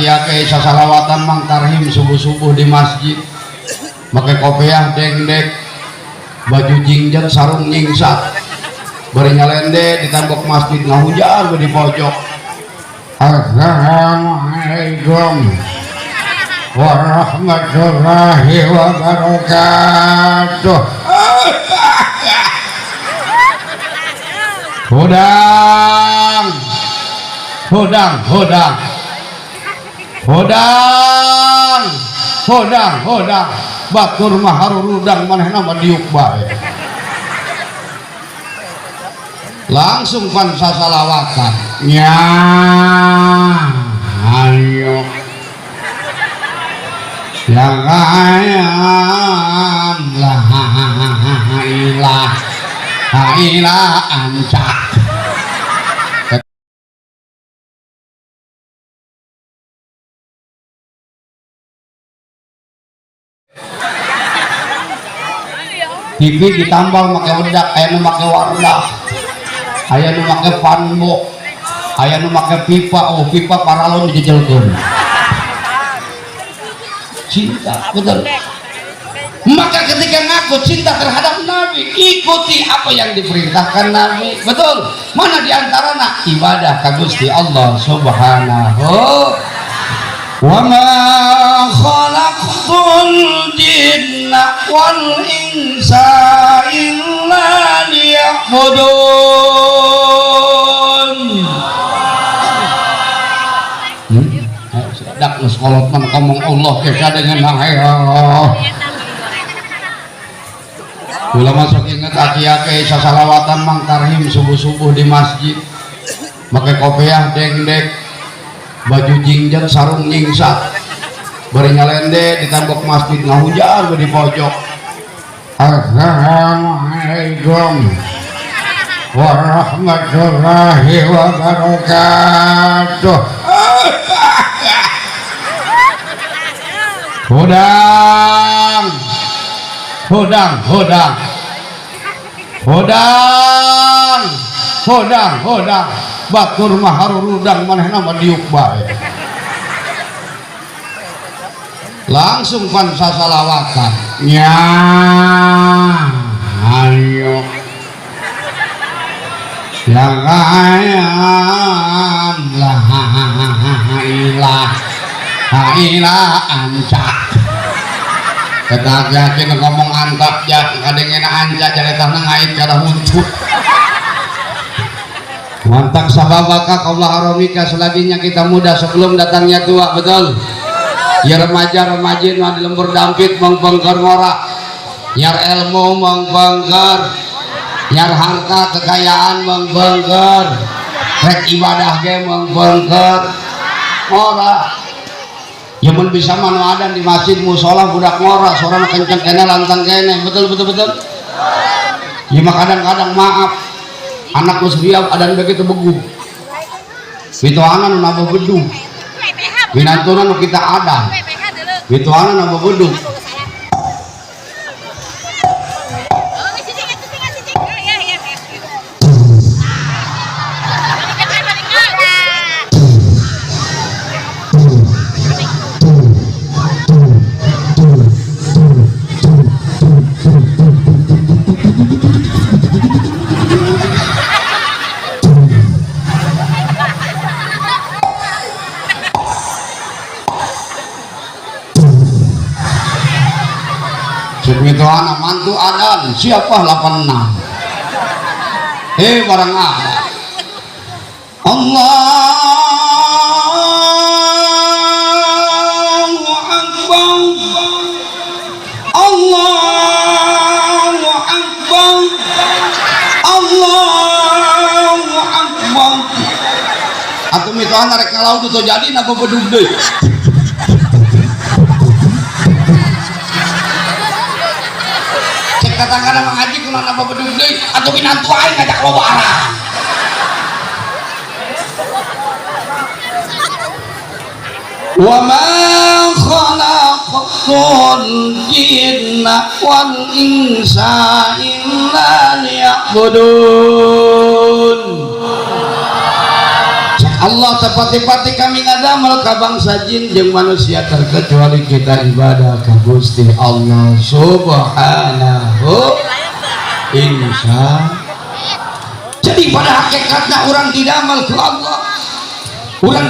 aki-aki sasalawatan Mang Tarhim subuh-subuh di masjid pakai kopiah dengdek baju jingjat sarung nyingsat bari nyalende di tembok masjid ngahujar di pojok. Assalamualaikum warahmatullahi wabarakatuh. Hodang hodang hodang hodang hodang hodang batur mah harurudang manehna mah diuk bae. Langsung pan sasalawatan nya ayo la ilaha illa anta. TV ditambal make wedak, aya nu make wardah, aya nu make panbo, aya nu make pipa. Oh pipa paralon dijejelkeun. Cinta betul. Maka ketika ngaku cinta terhadap Nabi, ikuti apa yang diperintahkan Nabi. Betul. Mana diantaranya ibadah ka Gusti Allah Subhanahu. Wa ma khalaqtul jinna wal insa illa liya'budun. Dak sekolot man ngomong Allah ke dengan Allah. Kula masuk inget aki-aki sasalawatan Mang Tarhim subuh-subuh di masjid pakai kopiah dengdek baju jingjat sarung nyingsat bari nyalende di tembok masjid ngahujar di pojok. Assalamualaikum warahmatullahi wabarakatuh. Hodang hodang hodang hodang hodang hodang batur mah harurudang manehna mah diuk bae. Langsung pan sasalawatan nya ayo la ilaha illa anta. Ketak yakin ngomong antap jak kadengena anja jaretahna ngait kada huncut. Mantak sababaka kaulah aromika selaginya kita muda sebelum datangnya tua. Betul. Ya remaja-remajin mah di lembur dampit mengbengker ngorak. Nyar ilmu mengbengker. Nyar harta kekayaan mengbengker. Rek ibadah ge mengbengker. Ngorak. Ya mun bisa manu adan di masjid musola budak ngora suarana kenceng kene lantang kene. Betul betul betul. Ya mah kadang-kadang maaf anak musbiab adan begitu begu. Bitoana nu nambah bedung. Binantuna nu kita adan. Bitoana nambah bedung. Begitu anak mantu adan siapa 86 barang ada Allahu Akbar Allahu Akbar Allahu Akbar. Atuh mitu anak rek ngalaud tuh jadi napa bedug deui. Kadang-kadang mengaji kuna napa bedug deui atuh binantu aing ngajak loba arah. Wa ma khalaqtul jinna wal insa illa liya'budun. Allah tepati-pati kami ngadamel ka bangsa jin jeung manusia terkecuali kita ibadah ka Gusti Allah subhanahu insya. Jadi pada hakikatnya orang didamel ke Allah, orang